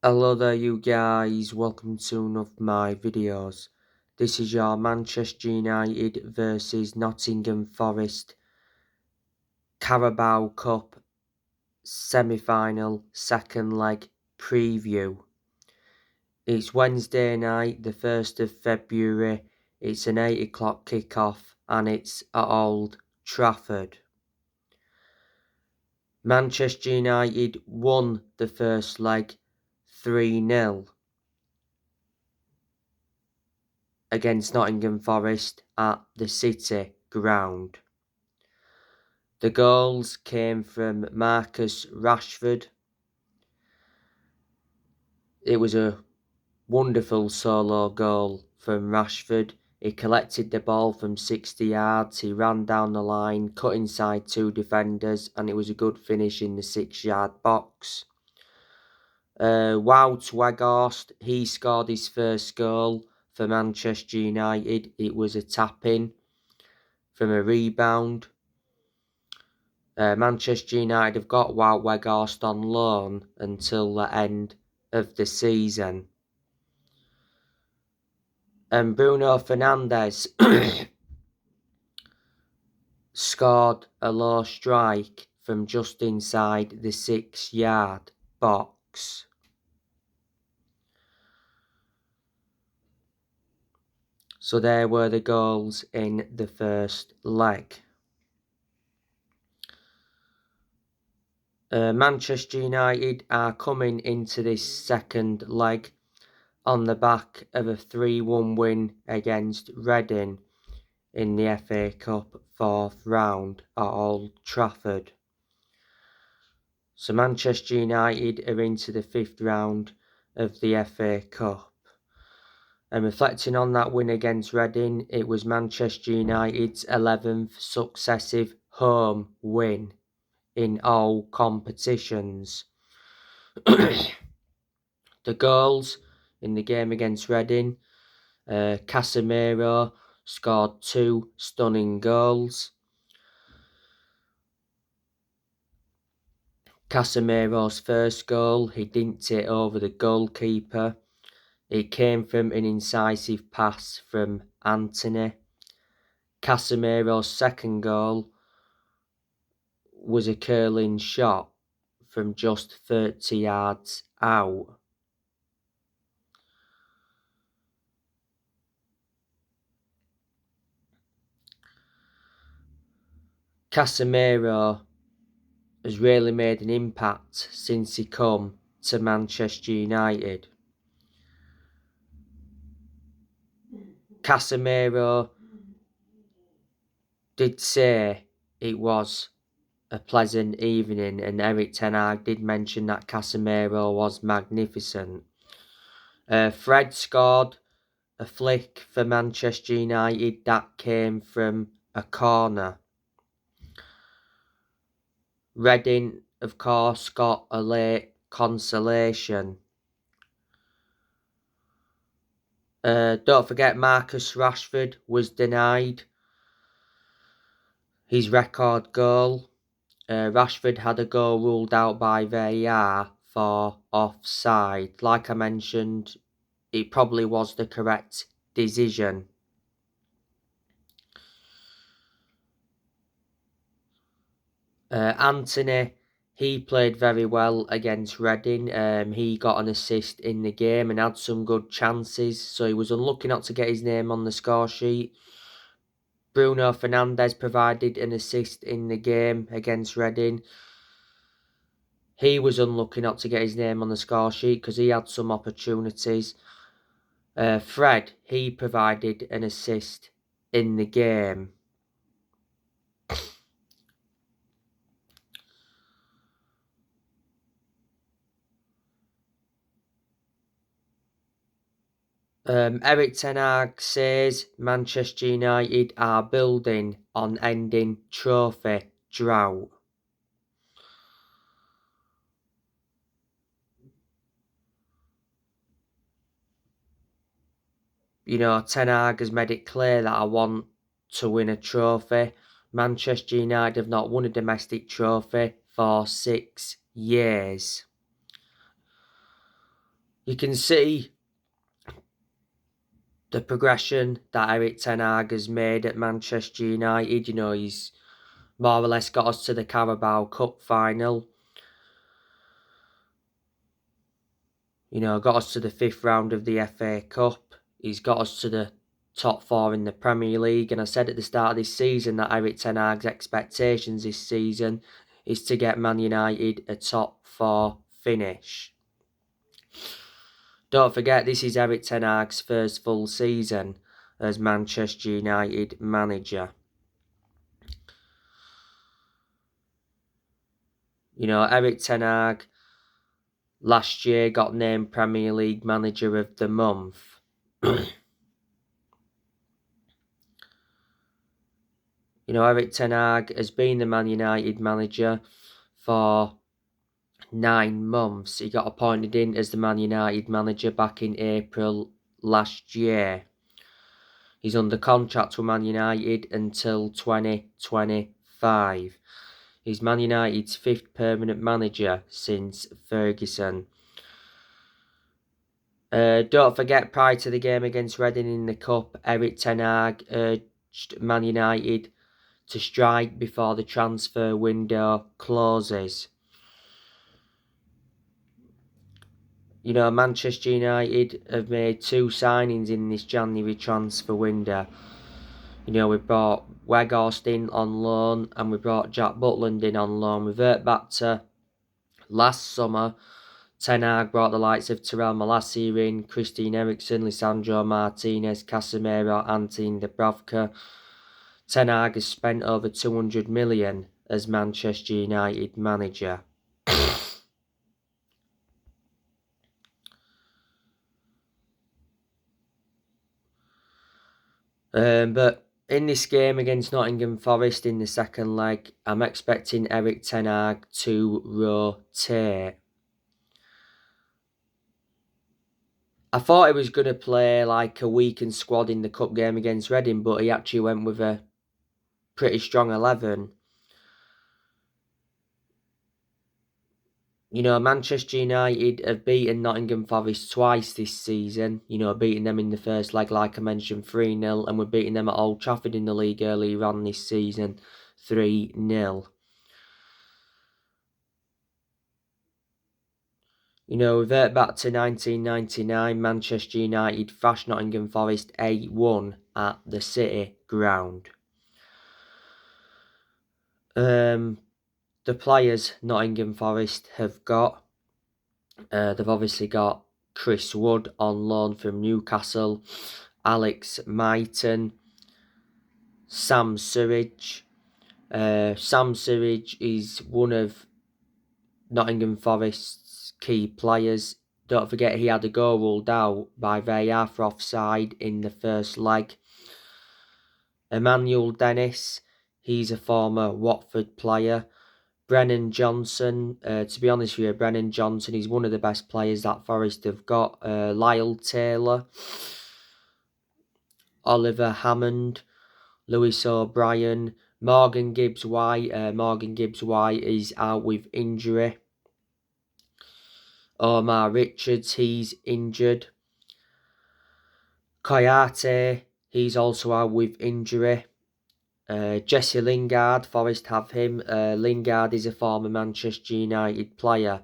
Hello there you guys, welcome to one of my videos. This is your Manchester United versus Nottingham Forest Carabao Cup semi-final second leg preview. It's Wednesday night, the 1st of February, it's an 8 o'clock kick-off and it's at Old Trafford. Manchester United won the first leg 3-0. Against Nottingham Forest at the City ground. The goals came from Marcus Rashford. It was a wonderful solo goal from Rashford. He collected the ball from 60 yards, he ran down the line, cut inside two defenders, and it was a good finish in the 6-yard box. Wout Weghorst, he scored his first goal for Manchester United. It was a tap-in from a rebound. Manchester United have got Wout Weghorst on loan until the end of the season. And Bruno Fernandes scored a low strike from just inside the 6-yard box. So there were the goals in the first leg. Manchester United are coming into this second leg on the back of a 3-1 win against Reading in the FA Cup 4th round at Old Trafford. So Manchester United are into the 5th round of the FA Cup. And reflecting on that win against Reading, it was Manchester United's 11th successive home win in all competitions. The goals in the game against Reading, Casemiro scored 2 stunning goals. Casemiro's first goal, he dinked it over the goalkeeper. It came from an incisive pass from Antony. Casemiro's second goal was a curling shot from just 30 yards out. Casemiro has really made an impact since he come to Manchester United. Casemiro did say it was a pleasant evening, and Erik ten Hag did mention that Casemiro was magnificent. Fred scored a flick for Manchester United that came from a corner. Reading, of course, got a late consolation. Don't forget Marcus Rashford was denied his record goal. Rashford had a goal ruled out by VAR for offside. Like I mentioned, it probably was the correct decision. Antony, he played very well against Reading. He got an assist in the game and had some good chances, so he was unlucky not to get his name on the score sheet. Bruno Fernandes provided an assist in the game against Reading. He was unlucky not to get his name on the score sheet because he had some opportunities. Fred, he provided an assist in the game. Erik ten Hag says Manchester United are building on ending trophy drought. You know, Ten Hag has made it clear that I want to win a trophy. Manchester United have not won a domestic trophy for 6 years. You can see the progression that Erik Ten Hag has made at Manchester United. You know, he's more or less got us to the Carabao Cup final. You know, got us to the 5th round of the FA Cup. He's got us to the top 4 in the Premier League. And I said at the start of this season that Erik Ten Hag's expectations this season is to get Man United a top 4 finish. Don't forget, this is Erik Ten Hag's first full season as Manchester United manager. You know, Erik Ten Hag last year got named Premier League Manager of the Month. You know, Erik Ten Hag has been the Man United manager for 9 months. He got appointed in as the Man United manager back in April last year. He's under contract with Man United until 2025. He's Man United's 5th permanent manager since Ferguson. Don't forget, prior to the game against Reading in the Cup, Erik Ten Hag urged Man United to strike before the transfer window closes. You know, Manchester United have made 2 signings in this January transfer window. You know, we brought Weghorst in on loan and we brought Jack Butland in on loan. Revert back to last summer, Ten Hag brought the likes of Terrell Malacia in, Christian Eriksen, Lisandro Martinez, Casemiro, Antin Dubravka. Ten Hag has spent over 200 million as Manchester United manager. But in this game against Nottingham Forest in the second leg, I'm expecting Erik Ten Hag to rotate. I thought he was going to play like a weakened squad in the cup game against Reading, but he actually went with a pretty strong 11. You know, Manchester United have beaten Nottingham Forest twice this season. You know, beating them in the first leg, like I mentioned, 3-0. And we're beating them at Old Trafford in the league earlier on this season, 3-0. You know, revert back to 1999, Manchester United thrashed Nottingham Forest 8-1 at the City Ground. The players Nottingham Forest have got, they've obviously got Chris Wood on loan from Newcastle, Alex Maiton, Sam Surridge. Sam Surridge is one of Nottingham Forest's key players. Don't forget he had a goal ruled out by VAR for offside in the first leg. Emmanuel Dennis, he's a former Watford player. Brennan Johnson, to be honest with you, Brennan Johnson is one of the best players that Forest have got. Lyle Taylor, Oliver Hammond, Lewis O'Brien, Morgan Gibbs-White. Morgan Gibbs-White is out with injury. Omar Richards, he's injured. Koyate, he's also out with injury. Jesse Lingard, Forest have him. Lingard is a former Manchester United player.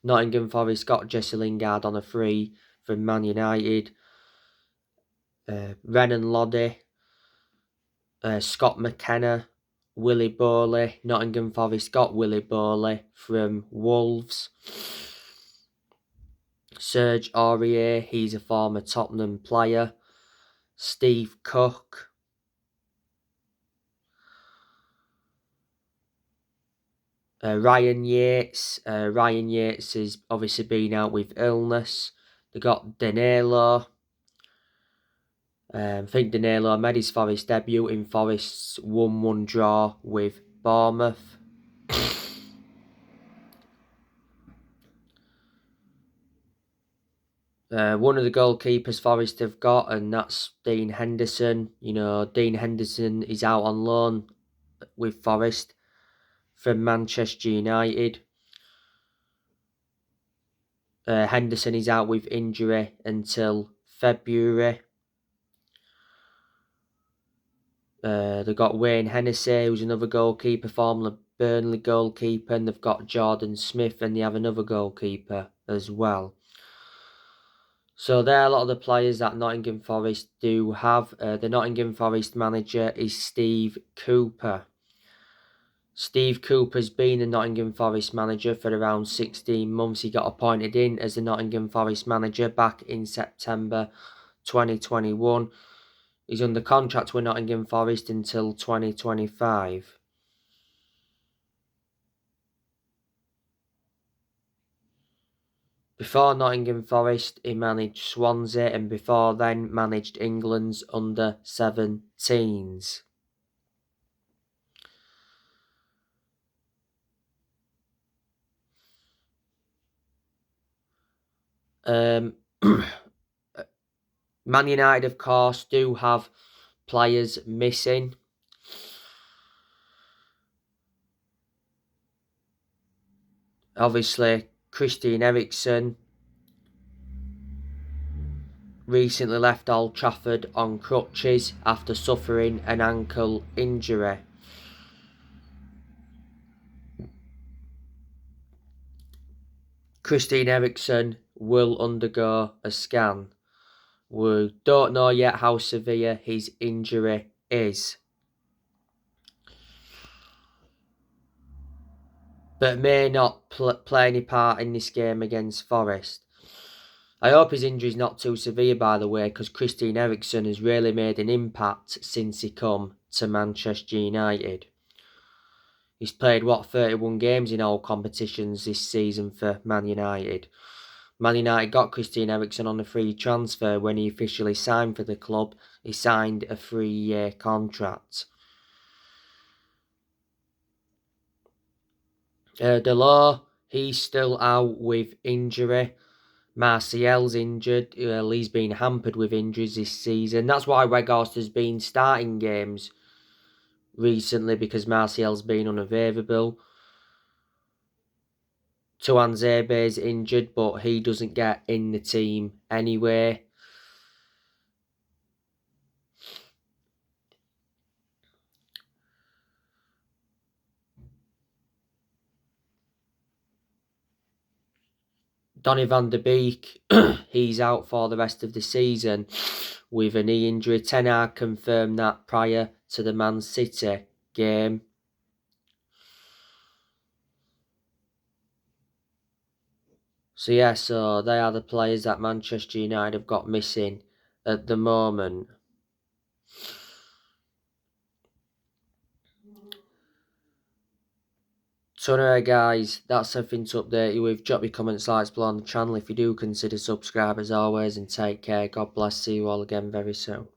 Nottingham Forest got Jesse Lingard on a free from Man United. Renan Loddy, Scott McKenna, Willy Bowley. Nottingham Forest got Willy Bowley from Wolves. Serge Aurier, he's a former Tottenham player. Steve Cook. Ryan Yates. Ryan Yates has obviously been out with illness. They got Danilo. I think Danilo made his Forest debut in Forest's 1-1 draw with Bournemouth. One of the goalkeepers Forest have got, and that's Dean Henderson. You know, Dean Henderson is out on loan with Forest from Manchester United. Henderson is out with injury until February. They've got Wayne Hennessy, who's another goalkeeper, former Burnley goalkeeper, and they've got Jordan Smith, and they have another goalkeeper as well. So there are a lot of the players that Nottingham Forest do have. The Nottingham Forest manager is Steve Cooper. Steve Cooper's been the Nottingham Forest manager for around 16 months. He got appointed in as the Nottingham Forest manager back in September 2021. He's under contract with Nottingham Forest until 2025. Before Nottingham Forest, he managed Swansea, and before then managed England's under-17s. Man United, of course, do have players missing. Obviously, Christian Eriksen recently left Old Trafford on crutches after suffering an ankle injury. Christian Eriksen will undergo a scan. We don't know yet how severe his injury is, but may not play any part in this game against Forest. I hope his injury is not too severe, by the way, because Christian Eriksen has really made an impact since he come to Manchester United. He's played, 31 games in all competitions this season for Man United. Man United got Christian Eriksen on a free transfer when he officially signed for the club. He signed a 3-year contract. Delors, he's still out with injury. Martial's injured. He's been hampered with injuries this season. That's why Weghorst has been starting games recently, because Martial's been unavailable. Tuanzebe's injured, but he doesn't get in the team anyway. Donny van der Beek, he's out for the rest of the season with a knee injury. Ten Hag confirmed that prior to the Man City game. So yeah, so they are the players that Manchester United have got missing at the moment. So anyway guys, that's everything to update you with. Drop your comments, likes below on the channel if you do consider subscribe as always, and take care. God bless. See you all again very soon.